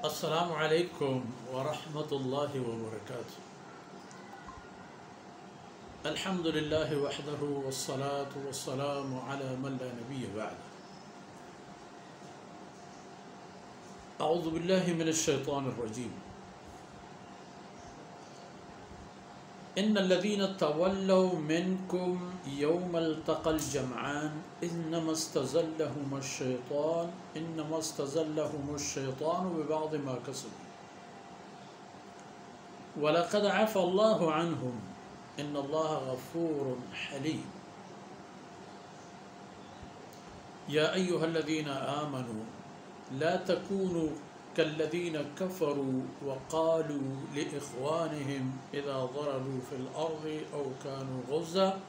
السلام عليكم ورحمة الله وبركاته. الحمد لله وحده والصلاة والسلام على من لا نبي بعده. أعوذ بالله من الشيطان الرجيم. إن الذين تولوا منكم يوم التقى الجمعان إنما استزلهم الشيطان ببعض ما كسبوا ولقد عفى الله عنهم إن الله غفور حليم. يا أيها الذين آمنوا لا تكونوا كالذين كفروا وقالوا لإخوانهم إذا ضربوا في الأرض أو كانوا غزا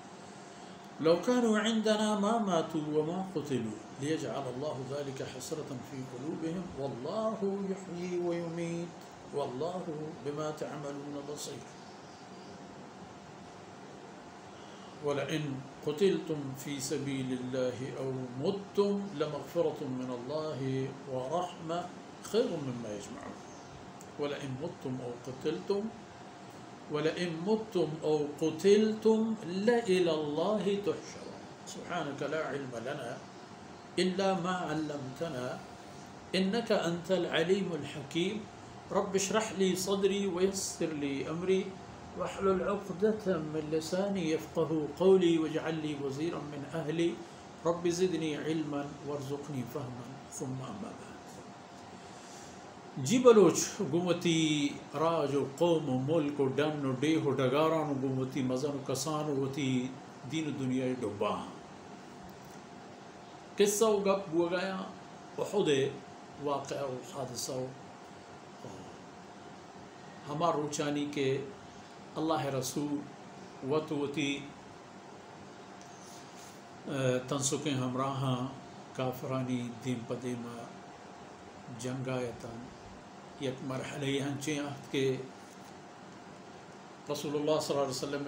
لو كانوا عندنا ما ماتوا وما قتلوا ليجعل الله ذلك حسرة في قلوبهم والله يحيي ويميت والله بما تعملون بصير. ولئن قتلتم في سبيل الله أو متم لمغفرة من الله ورحمة خير مما يجمعون. ولئن متم أو قتلتم لإلى الله تحشرون. سبحانك لا علم لنا إلا ما علمتنا إنك أنت العليم الحكيم. رب اشرح لي صدري ويسر لي أمري واحلل عقدة من لساني يفقه قولي واجعل لي وزيرا من أهلي رب زدني علما وارزقني فهما ثم أما بعد. جی بلوچ گومتی راج و قوم و ملک و ڈن و ڈیہ و ڈگاران و گومتی مزن و کسان و وتی دین و دنیا ڈوبا قصہ و گپ بو گیا احد واقعہ و حادثہ ہمار روچانی کے اللہ رسول وتی تنسکیں ہمراہاں کافرانی دیم پدیما جنگایتاً یک مرحلہ ہنچیں عہد کے رسول اللہ صلی اللہ علیہ وسلم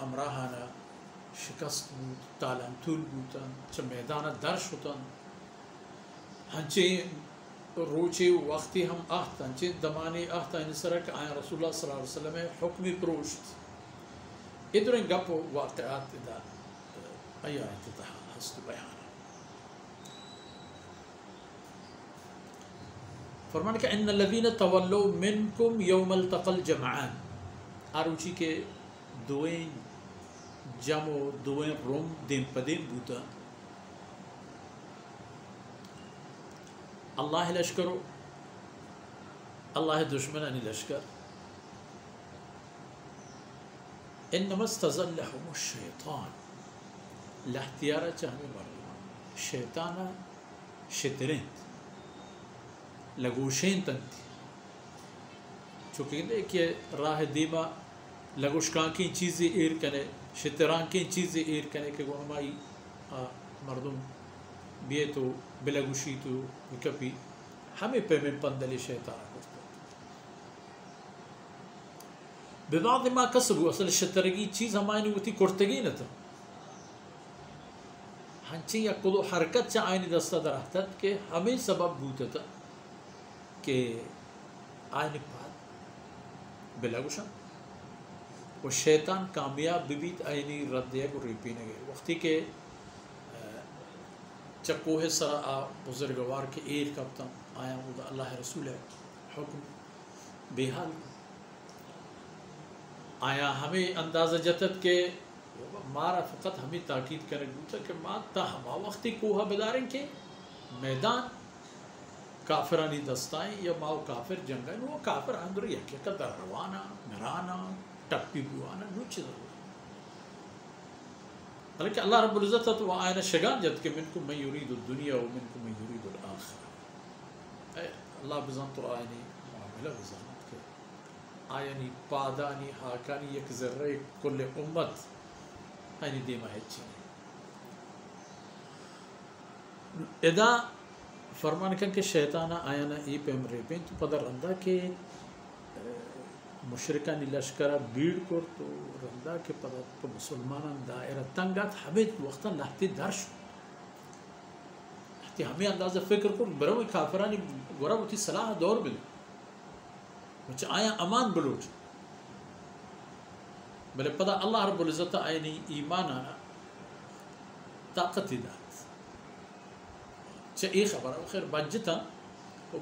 ہمراہانا شکست بود تالان طول بودن چا میدان درش ہوتن ہنچیں روچے وقتی ہم آہتا ہنچیں دمانی آہتا ان سرک آئین رسول اللہ صلی اللہ علیہ وسلم حکمی پروشت ادھریں گپ واقعات دا آیات دا حسد بیان فرمانے کہ ان الذین تولوا منکم یوم التقى الجمعان آروچی کے دوئیں جمع دوئیں روم دیم پدیم بوتا اللہ لشکر اللہ دشمنانی لشکر انما استزلهم الشیطان لاحتیارہ چاہمیں مردمان شیطانہ شترین لگوشین تنتی چونکہ کہ راہ دیما لگوشکان کی چیزیں ایر کنے شتران کی چیزیں ایر کنے کہ وہ ہماری مردم بیے تو بلگوشی تو کپی ہمیں پیمن پندلی شیطان کرتا ببعض ما کسبو اصل شترگی چیز ہمانی ہوتی کرتگی نہ تھا ہنچی یا کلو حرکت چا آئینی دستا درہتت کہ ہمیں سبب بوتا تھا کہ آئینی پاد بلگوشن و شیطان کامیاب بیت آئینی رد دیا کو ریپینے گئے وقتی کہ چکوہ سرا بزرگوار کے ایر کبتاں آیا وہ اللہ رسول ہے حکم بحال آیا ہمیں اندازہ جتت کے مارا فقط ہمیں تاکید کرنے گوتا کہ ماتا ہما وقتی کوہا بداریں کے میدان کافرانی دستائیں یا ماو کافر جنگائیں وہ کافر اندر یکی قدر روانا مرانا ٹپی بوانا نوچی ضرور بلکہ اللہ رب العزت تو آئینہ شگان جد کہ منکم من یرید الدنیا و منکم من یرید الآخرہ اللہ بزن تو آئینی معاملہ بزنت کے آئینی پادانی حاکانی یک ذرہ کل امت آئینی دیمہ ہے چینے ادا فرمان کن کہ شیطانہ آیانا ای پہ مریبین تو پدر رندہ کہ مشرکانی لشکرہ بیڑ کر تو رندہ کہ پدر تو مسلمانان دائرہ تنگات حمید وقتا لحتی درش کہ ہمیں اندازہ فکر کو برو کافرانی گورا ہوتی صلاح دور بلو وچ آیا امان بلوچ بلے پدا اللہ رب العزت آئینی ایمان آنا طاقت دات چا ای خبر خیر بجتا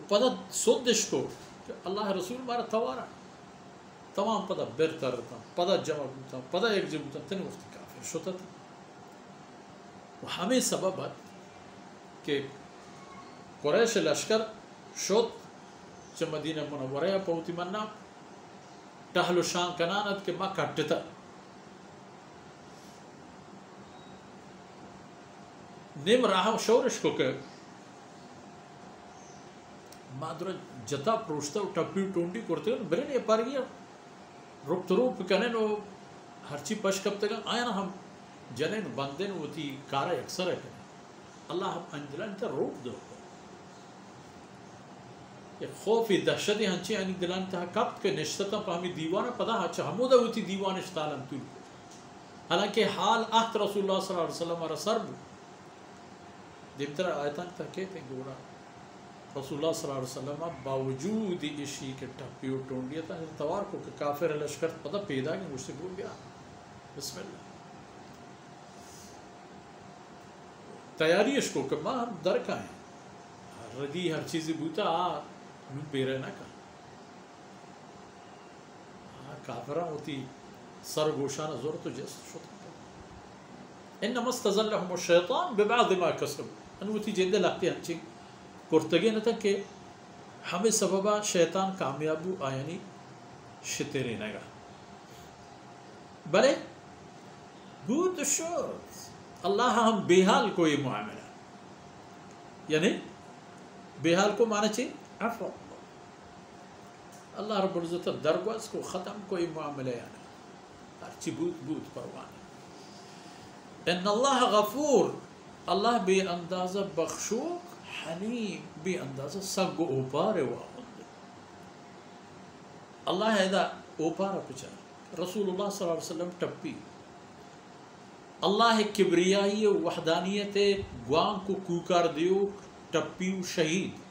پدا سودش کو کہ اللہ رسول مارا توارا تمام پدا برتا رہتا پدا جمع بوتا پدا ایک جمع بوتا تن وقت کافر شتا تھا و ہمیں سبب ہے کہ قریش لشکر شد چا مدینہ منورہ پوتی مننا ٹہل و شان کنانت کہ ما کٹتا نیم راہ شورش کو کہ ما در جتا پروشتا و ٹپی ٹونڈی کرتے ہیں برین یہ پار گیا روپ تروپ کنن و ہرچی پش کب تک آیا نا ہم جنین بندن و تی کارا اکثر ہے اللہ ہم انجلان تا روپ دو یہ خوفی دہشتی ہنچی آنی دلان تا کب کہ نشتتا پا ہمیں دیوانا پدا ہاچا ہمودا ہوتی دیوان اشتالن تول حالانکہ حال آہت رسول اللہ صلی اللہ علیہ وسلم اور سر بو دیمتر آیتان تا کہتے ہیں گورا رسول اللہ صلی اللہ علیہ وسلم باوجود اشی کے ٹپیو ٹونڈیا تھا توار کو کہ کافر لشکر پتہ پیدا کہ مجھ سے بول گیا بسم اللہ تیاری اس کو کہ ماں ہم در کا ہیں ردی ہر چیزی بوتا ہم پیرے نہ کہا کافرہ ہوتی سر گوشانہ زور تو جیسے شکر انما استزلهم الشیطان ببعض ما کسب انوتی جندے لگتے ہیں چک کرتگی نہ تھا کہ ہمیں سببا شیطان کامیابو آیانی شترے نگا بلے گود شورت اللہ ہم بے حال کوئی معاملہ یعنی بے حال کو مانا چاہیے عفو اللہ رب العزت درگواز کو ختم کوئی معاملہ یعنی ہرچی بود پروانی ان اللہ غفور اللہ بے اندازہ بخشوک حلیم بے اندازہ سگ اوپار واحد اللہ ہے اوپارا پچھا رسول اللہ صلی اللہ علیہ وسلم ٹپی اللہ کبریائی وحدانیت گوان کو کوکار دیو ٹپیو شہید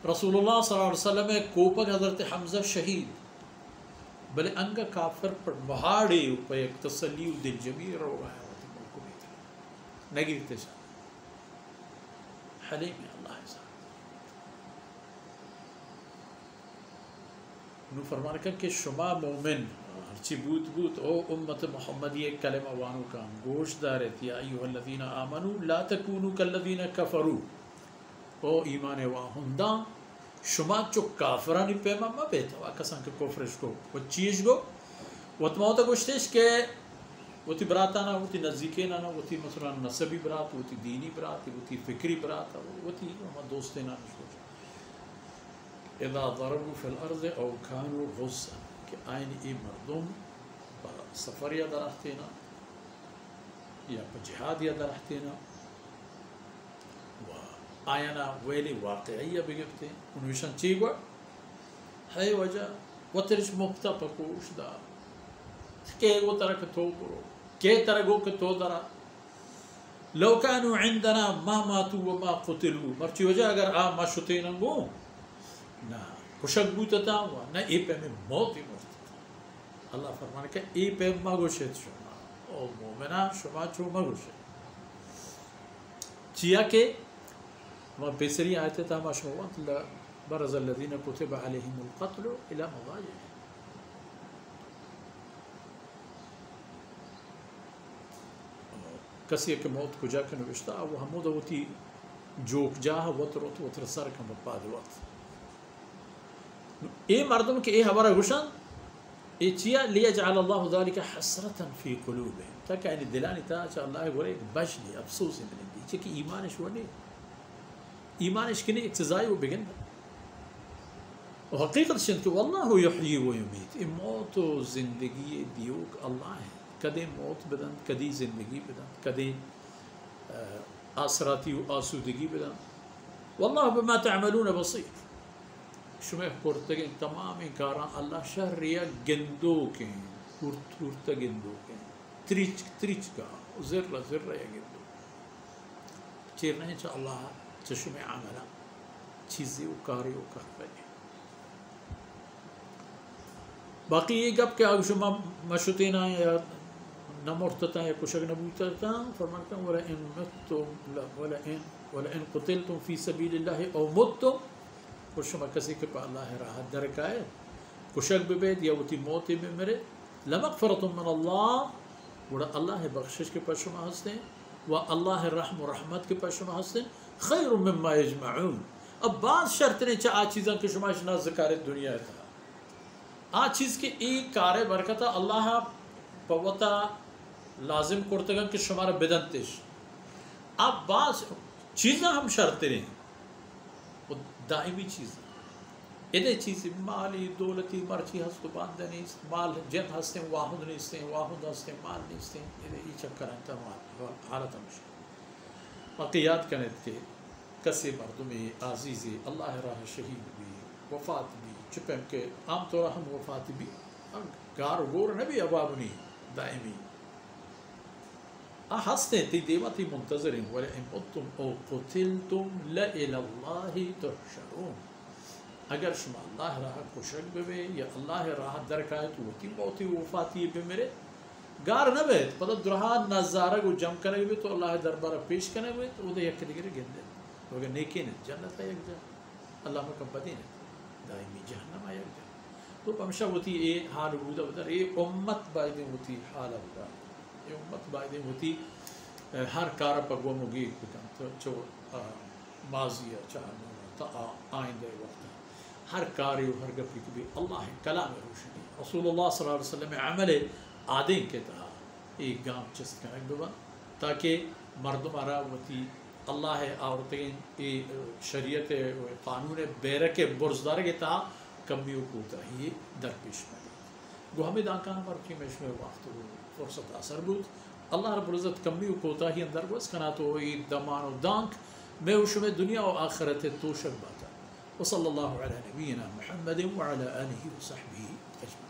رسول اللہ صلی اللہ علیہ وسلم کوپک حضرت حمزہ شہید بلے انگا کافر پر مہاڑے پہ ایک تسلیو دل جمیر رو رہا ہے نگیرتے شاہ حلیم اللہ صاحب نو فرمان کر کہ شما مومن ہرچی بوت او امت محمدی ایک کلمہ وانو کام گوش دارت یا ایوہ الذین آمنوا لا تکونوا کالذین کفروا او ایمان واہندان شما چو کافرانی پیما ما بیتا واکسان کے کفرش کو و چیش گو و تمہوتا گوشتش کہ وہ تی براتانا وہ تی نزدیکینا وہ تی مثلا نسبی برات وہ تی دینی برات وہ تی فکری برات وہ تی ہما دوستینا نشوچ اذا ضربوا فی الارض او کانوا غصا کہ آئین ای مردم سفر یا درختینا یا پا جہاد یا درختینا آیانا ویلی واقعیہ بگفتے انویشن چی گوا ہے وجہ وطرش مبتا پکوش دا کہ وہ طرح کے تو کرو کہ طرح گو کہ تو درہ لو کانوا عندنا ما ماتوا وما قتلوا مرچی وجہ اگر ما شتینا گو نا کشک بوتا ہوا نا ای پہ میں موت ہی مرتا اللہ فرمانے کہ ای پہ ما گوشت شما او مومنہ شما چو ما گوشت چیا کہ ما بسری آیت تا ما شما برز الذین کتب علیہم القتل الى مضاجع کسی ایک موت کو جا کے نوشتا وہ ہمودا ہوتی جوک جاہ وطر سر کم پاد وقت اے مردم کے اے ہمارا گوشن اے چیا لیجعل اللہ ذالک حسرتا فی قلوبہم تاکہ اینی دلانی تا چا اللہ گورے ایک بش لی افسوس ملندی چکی ایمانش وہ نہیں ایمانش کی نہیں اقتضائی وہ بگن و حقیقت شن کہ واللہ یحیی و یمیت ای موت و زندگی دیوک اللہ ہے کدے موت بدن کدی زندگی بدن کدے آسراتی و آسودگی بدن واللہ بما تعملون بصیر شما پرتگین تمام کاران اللہ شہریہ گندو کے پرتا گندو کے تریچ کا ذرہ یا گندو چیر نہیں چا اللہ چشم عملہ چیزی و کاری و کاربنی باقی یہ گپ کہ اگر شما مشتینا یا نمرتتا یا کشک نبوتتا فرمانتا وَلَئِن مُتُّمْ وَلَئِن قُتِلْتُمْ فِي سَبِيلِ اللَّهِ او مُتُّمْ اور شما کسی کے پا اللہ راہ درکائے کشک ببید یا وتی موتی بمرے لَمَغْفِرَةٌ مِّنَ اللَّهِ وڑا اللہ بخشش کے پا شما ہستے ہیں و اللہ رحم و رحمت کے پا شما ہستے ہیں خیر مما یجمعون. اب بعض شرط نے چاہ چیزاں کہ شما شنا ذکار دنیا تھا آ چیز کے ایک کار برکتا اللہ پوتا لازم کرتے گا کہ شمارا بدنتش اب بعض چیزاں ہم شرط رہے ہیں وہ دائمی چیزیں ادھے چیزیں مالی دولتی مرچی ہستو باندھے نہیں مال جن ہستے ہیں واحد نہیں ہستے ہیں واحد ہستے ہیں مال نہیں ہستے ہیں ادھے یہ چکر ہیں تمام حالت ہمشہ باقی یاد کرنے کہ کسی مردمی عزیزی اللہ راہ شہید بھی وفات بھی چپم کے عام طور ہم وفات بھی گار گور نبی ابابنی دائمی ہستے تی دیواتی منتظرین وَلَئِن مُتُّمْ او قُتِلْتُمْ لَإِلَى اللَّهِ تُحْشَرُونَ اگر شما اللہ راہ کشک بے یا اللہ راہ درکائے تو وتی موتی وفاتی بے میرے گار نہ بیت پتہ درہا نظارہ کو جم کرے ہوئے تو اللہ دربارہ پیش کرے ہوئے تو ادھے یک دیگر گندے اگر نیکی نے جنت ہے یک جا اللہ مکبتی نے دائمی جہنم آیا جا تو ہمشہ ہوتی اے حال بودا ہوتا اے امت بائدیں ہوتی حال ہوتا اے امت بائدیں ہوتی ہر کار پگو مگی بکن چو ماضی چاہنے تا آئندہ وقت ہر کاری و ہر گفی کبھی اللہ کلام روشنی رسول اللہ صلی اللہ علیہ وسلم عمل آدین کے تھا ایک گام چست کنک ببا تاکہ مردم آراوتی اللہ عورتیں شریعت قانون بیرک برزدار کے تھا کمیوں کو تاہی درپیش میں گو ہمیں داکان مرکی میں اس میں وقت فرصت اثر بود اللہ رب العزت کمیوں کو تاہی اندر گوز کنا تو دمان و دانک میں اس میں دنیا و آخرت توشک باتا وصلی اللہ علی نبینا محمد وعلى آلہ وصحبہ اجمعین.